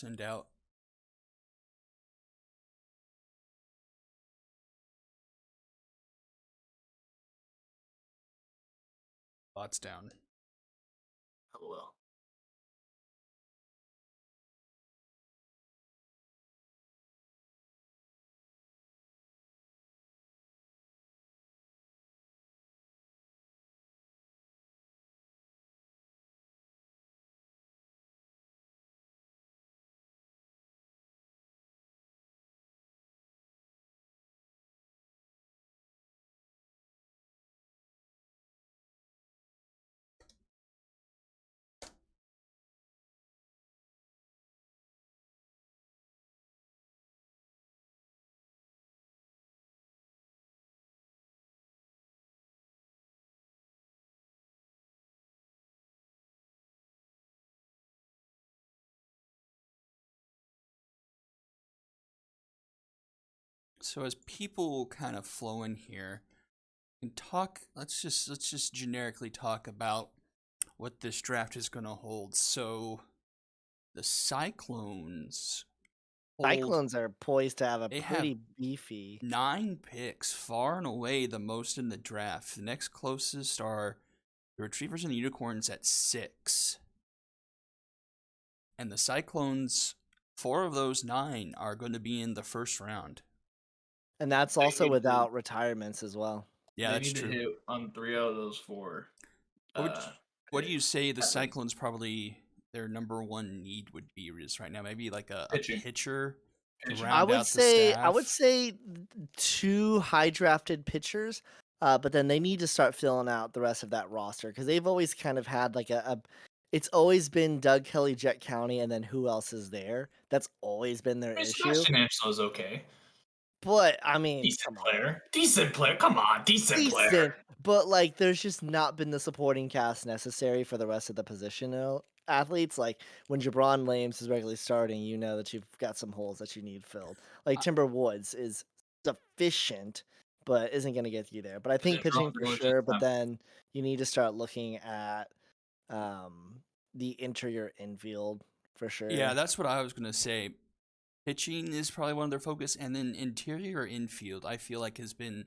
send out. Bots down. Oh well. So as people kind of flow in here and talk, let's just generically talk about what this draft is going to hold. So the Cyclones hold Cyclones are poised to have a they have pretty beefy. 9 picks, far and away the most in the draft. The next closest are the Retrievers and the Unicorns at 6. And the Cyclones, 4 of those 9 are going to be in the first round. And that's They also need to- without retirements as well. Yeah, they that's need true. to hit on 3 out of those 4. What do you picks, say the at least. Cyclones probably their number one need would be is right now? Maybe like a Pitching. pitcher to Pitching. round out the I would staff. say 2 high drafted pitchers, but then they need to start filling out the rest of that roster because they've always kind of had like it's always been Doug Kelly, Jet County, and then who else is there? That's always been their issue. Sebastian Angelo's okay. But I mean, Decent player. Decent player. Come on, decent player. decent, but like there's just not been the supporting cast necessary for the rest of the positional athletes. Like when Jabron Lames is regularly starting, you know that you've got some holes that you need filled. Like Timber Woods is sufficient, but isn't going to get you there. But I think pitching for sure. But then you need to start looking at the interior infield for sure. Yeah, that's what I was gonna say. Pitching is probably one of their focus, and then interior infield, I feel like has been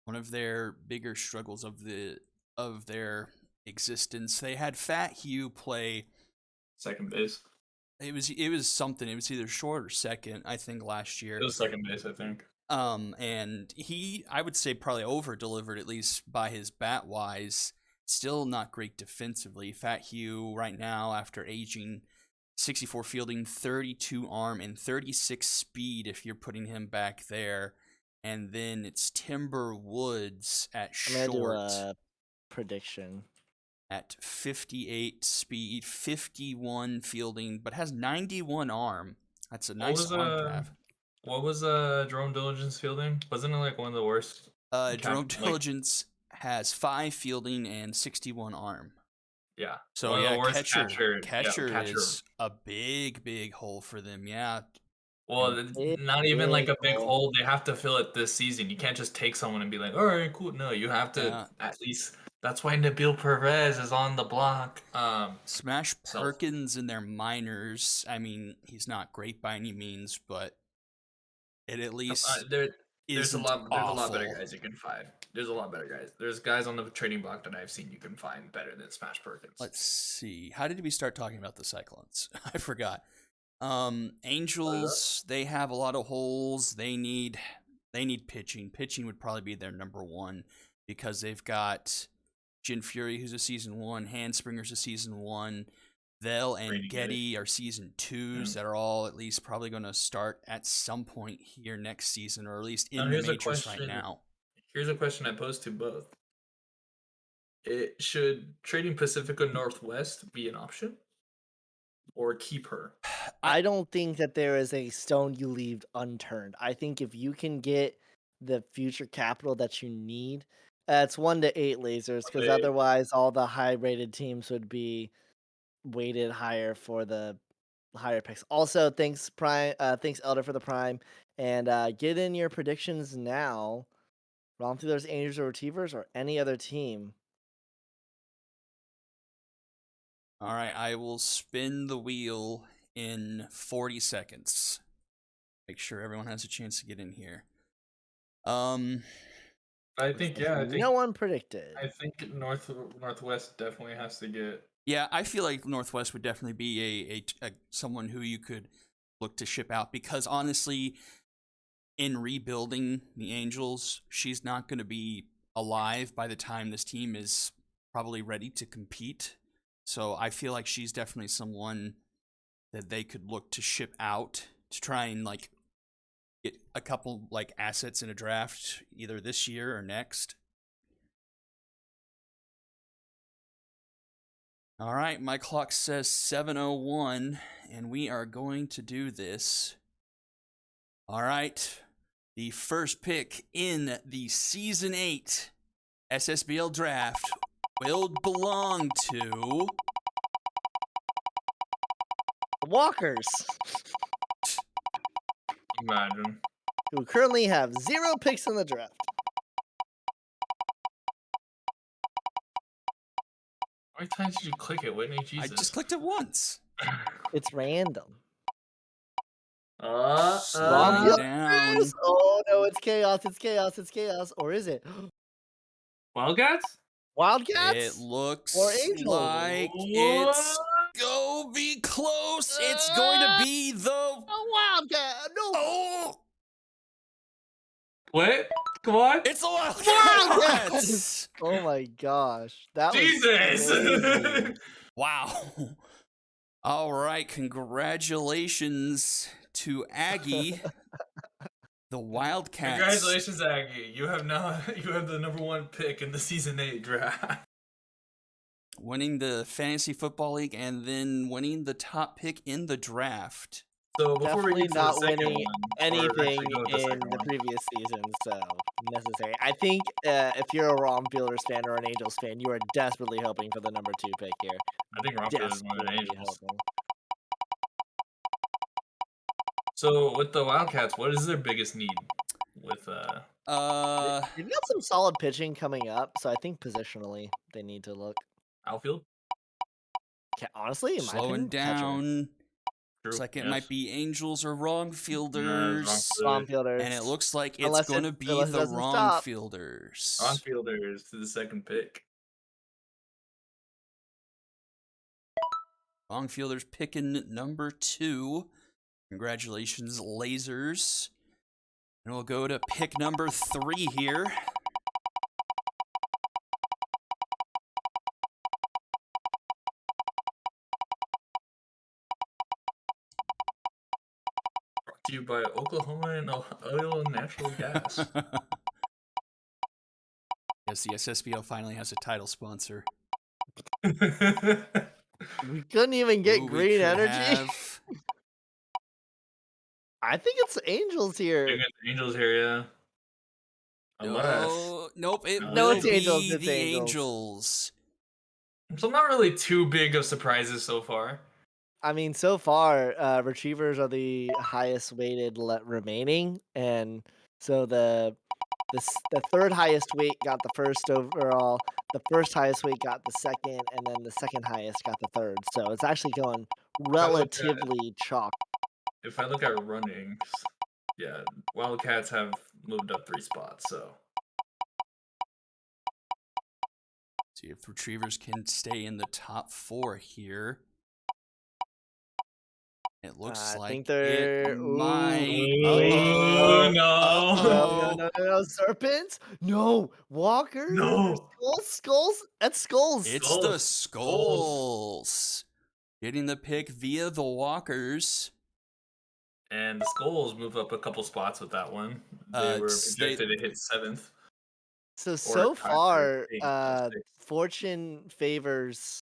one of their bigger struggles of their existence. They had Fat Hugh play second base. It was something. It was either short or second, I think, last year. It was second base, I think. And I would say probably over delivered at least by his bat wise. Still not great defensively. Fat Hugh right now after aging, 64 fielding, 32 arm, and 36 speed if you're putting him back there. And then it's Timber Woods at I'm gonna do short a prediction. at 58 speed, 51 fielding, but has 91 arm. That's a nice arm to have. What was Jerome Diligence fielding? Wasn't it like one of the worst? Jerome Diligence has 5 fielding and 61 arm. Yeah. So one of the worst catcher is a big hole for them. Yeah. Well, not even like a big hole. They have to fill it this season. You can't just take someone and be like, all right, cool. No, you have to at least. That's why Nabil Perez is on the block. Smash Perkins in their minors. I mean, he's not great by any means, but it at least there's a lot better guys you can find. There's a lot better guys. There's guys on the trading block that I've seen you can find better than Smash Perkins. Let's see. How did we start talking about the Cyclones? I forgot. Angels, they have a lot of holes. They need pitching. Pitching would probably be their number one because they've got Jin Fury, who's a season 1, Handspringer's a season 1, Vel and Getty are season 2s that are all at least probably going to start at some point here next season, or at least in the majors right now. Here's a question I pose to both. Should trading Pacifica Northwest be an option? Or keep her? I don't think that there is a stone you leave unturned. I think if you can get the future capital that you need, it's 1 to 8 lasers, because otherwise all the high rated teams would be weighted higher for the higher picks. Also, thanks Elder for the Prime, and get in your predictions now. Run through those Angels or Retrievers or any other team. All right, I will spin the wheel in 40 seconds. Make sure everyone has a chance to get in here. I think no one predicted. I think Northwest definitely has to get. Yeah, I feel like Northwest would definitely be a someone who you could look to ship out, because honestly, in rebuilding the Angels, she's not going to be alive by the time this team is probably ready to compete. So I feel like she's definitely someone that they could look to ship out to try and like get a couple like assets in a draft either this year or next. All right, my clock says 7:01, and we are going to do this. All right, the first pick in the Season 8 SSBL draft will belong to Walkers, Imagine. who currently have 0 picks in the draft. How many times did you click it, Whitney? Jesus. I just clicked it once. It's random. Slowing down. Oh no, it's chaos! It's chaos! It's chaos! Or is it Wildcats? Wildcats? It looks Or Angels? like it's go be close. It's going to be the Wildcat! No! oh, What? Come on. it's the Wildcats. Oh my gosh, that Jesus! was crazy. Wow. All right, congratulations to Aggie. The Wildcats. Congratulations, Aggie. You have the number 1 pick in the Season 8 draft. Winning the Fantasy Football League and then winning the top pick in the draft. So before we Definitely get to not the second winning one, or anything actually go to the in second the one. previous season, so necessary. I think if you're a Romfielders fan or an Angels fan, you are desperately hoping for the number 2 pick here. I think Romfielders more than Desperately Angels. hoping. So with the Wildcats, what is their biggest need? With They've got some solid pitching coming up, so I think positionally they need to look. outfield? Honestly, in my slowing opinion, catcher. down. True. Looks like it yes. might be Angels or wrong No, fielders. Romfielders. And it looks like it's Unless going to it- be unless it the doesn't wrong stop. fielders. Wrong-fielders to the second pick. Wrong fielders picking number 2. Congratulations, Lasers. And we'll go to pick number 3 here. Brought to you by Oklahoma and Oil and Natural Gas. Yes, the SSBL finally has a title sponsor. We couldn't even get Ooh, green energy. I think it's Angels here. Angels here, yeah. Unless. Oh, nope, it No, will it's Angels, be it's the Angels. Angels. So not really too big of surprises so far. I mean, so far, retrievers are the highest weighted remaining, and so the third highest weight got the first overall, the first highest weight got the second, and then the second highest got the third. So it's actually going relatively chalk. If I look at runnings, yeah, Wildcats have moved up 3 spots, so. See if retrievers can stay in the top 4 here. It looks I like think they're it might. Ooh, no, serpents, no walkers, No. skulls. That's skulls. It's the Skulls. Getting the pick via the Walkers. And the Skulls move up a couple spots with that one. They were projected to hit 7th. So far, 6th. fortune favors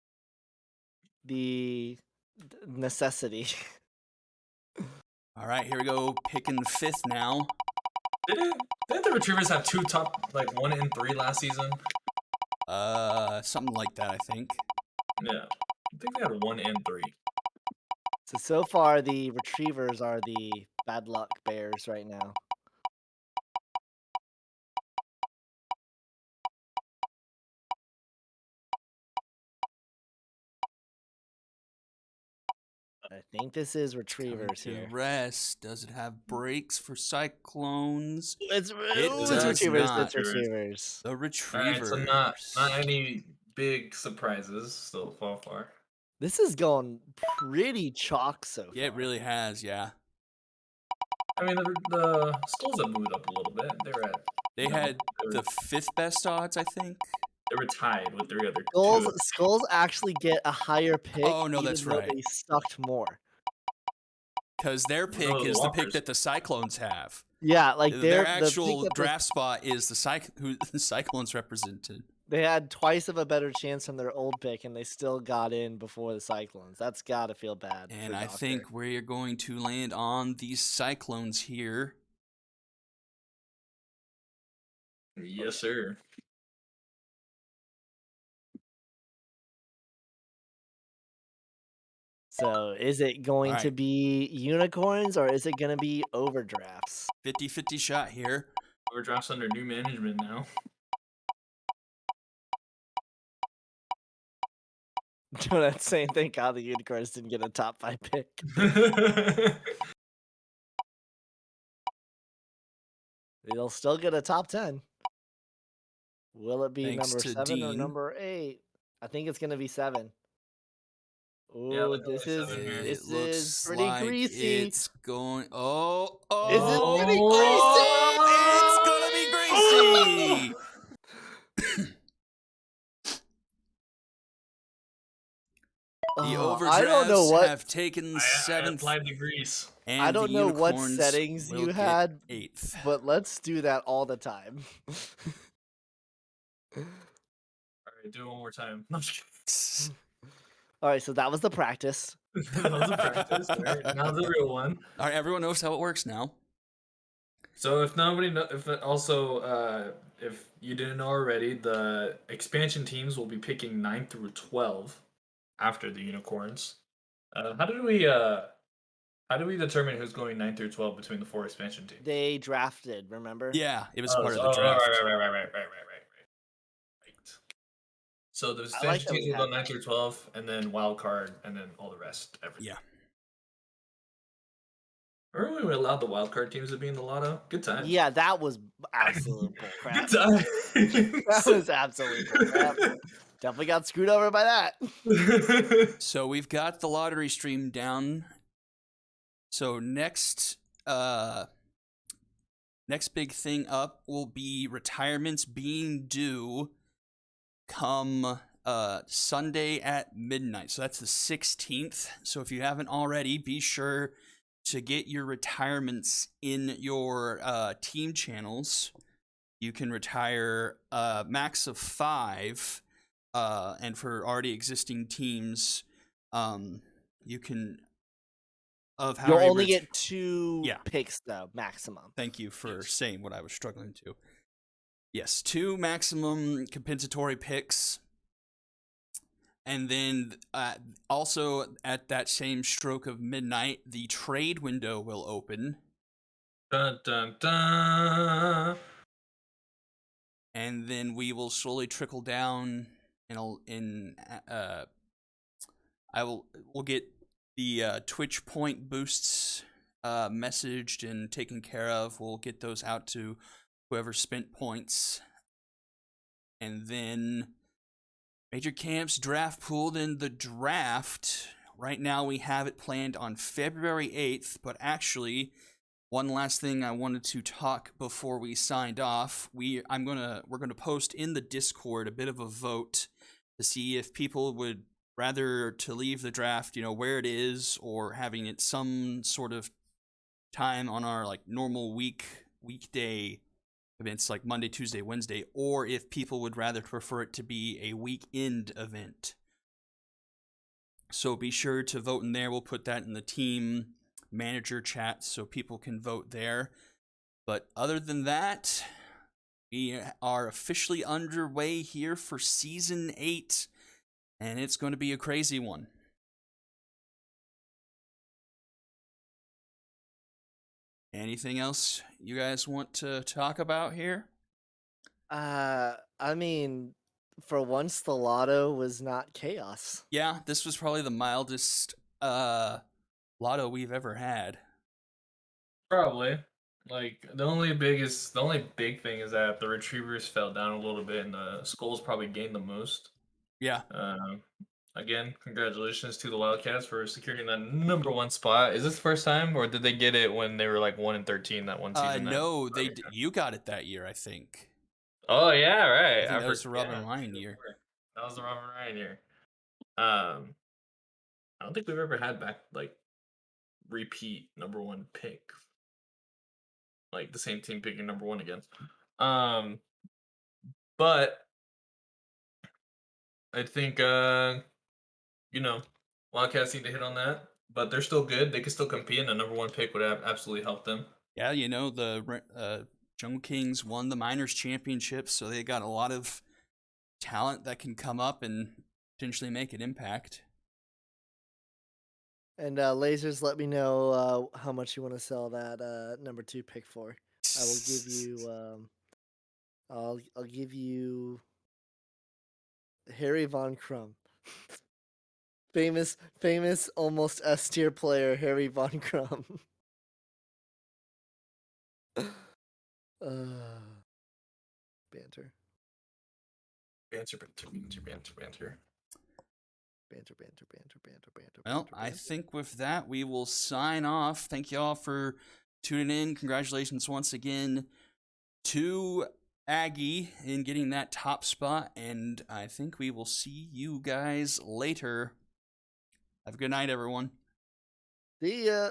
the necessity. All right, here we go. Picking 5th now. Didn't the Retrievers have 2 top, like 1 and 3 last season? Something like that, I think. Yeah, I think they had 1 and 3. So far, the Retrievers are the bad luck bears right now. I think this is Retrievers here. Rest. Does it have breaks for Cyclones? It's does Retrievers. not. It's Retrievers. The All Retrievers. right, so not any big surprises so far. This is going pretty chalk so far. Yeah, it really has. Yeah. I mean, the Skulls have moved up a little bit. They had the 5th best odds, I think. They were tied with 3 other two. Skulls actually get a higher pick. Oh no, that's right. They sucked more. Because their pick is the pick that the Cyclones have. Yeah, like their actual draft spot is who the Cyclones represented. They had twice of a better chance from their old pick, and they still got in before the Cyclones. That's got to feel bad. And I think we're going to land on these Cyclones here. Yes, sir. So is it going to be unicorns or is it going to be overdrafts? 50-50 shot here. Overdrafts under new management now. Donut saying thank God the unicorns didn't get a top 5 pick. They'll still get a top 10. Will it be number 7 or number 8? I think it's going to be 7. Oh, this is pretty greasy. It's going. Oh, is it pretty greasy? It's gonna be greasy. The overdrafts have taken 7th. Applied the grease. And I don't know what settings you had, 8th. but let's do that all the time. All right, do it one more time. All right, so that was the practice. That was the practice. All right, now the real one. All right, everyone knows how it works now. So if nobody know, if you didn't know already, the expansion teams will be picking 9 through 12 after the unicorns. How do we determine who's going 9 through 12 between the 4 expansion teams? They drafted, remember? Yeah, it was part of the draft. Right. So the expansion teams will go 9 through 12, and then wild card, and then all the rest. Everything. Yeah. Remember when we allowed the wild card teams to be in the lotto? Good time. Yeah, that was absolute bullcrap. Good time. That was absolute bullcrap. Definitely got screwed over by that. So we've got the lottery stream down. So next big thing up will be retirements being due come Sunday at midnight. So that's the 16th. So if you haven't already, be sure to get your retirements in your team channels. You can retire a max of 5. And for already existing teams, you can You'll only get 2 picks though, maximum. Thank you for saying what I was struggling to. Yes, 2 maximum compensatory picks. And then also at that same stroke of midnight, the trade window will open. Dun, dun, dun. And then we will slowly trickle down we'll get the Twitch point boosts messaged and taken care of. We'll get those out to whoever spent points. And then Major Camps draft pooled in the draft. Right now we have it planned on February 8th, but actually one last thing I wanted to talk before we signed off. We're gonna post in the Discord a bit of a vote to see if people would rather to leave the draft, where it is, or having it some sort of time on our like normal weekday events like Monday, Tuesday, Wednesday, or if people would rather prefer it to be a weekend event. So be sure to vote in there. We'll put that in the team manager chat so people can vote there. But other than that, we are officially underway here for Season 8, and it's going to be a crazy one. Anything else you guys want to talk about here? I mean, for once, the lotto was not chaos. Yeah, this was probably the mildest lotto we've ever had. Probably. Like the only big thing is that the retrievers fell down a little bit, and the skulls probably gained the most. Yeah. Again, congratulations to the Wildcats for securing that #1 spot. Is this the first time, or did they get it when they were like 1-13 that one season? No, you got it that year, I think. Oh yeah, right. I think that was the Yeah, Robin Ryan year. that was the Robin Ryan year. I don't think we've ever had repeat #1 pick, like the same team picking #1 again. But I think Wildcats need to hit on that, but they're still good. They can still compete, and a #1 pick would have absolutely helped them. Yeah, the Jungle Kings won the Miners Championship, so they got a lot of talent that can come up and potentially make an impact. And Lasers, let me know how much you want to sell that #2 pick for. I will give you. I'll give you Harry Von Crumb. famous almost S tier player Harry Von Crumb. Banter. Well, I think with that, we will sign off. Thank you all for tuning in. Congratulations once again to Aggie in getting that top spot, and I think we will see you guys later. Have a good night, everyone. See ya.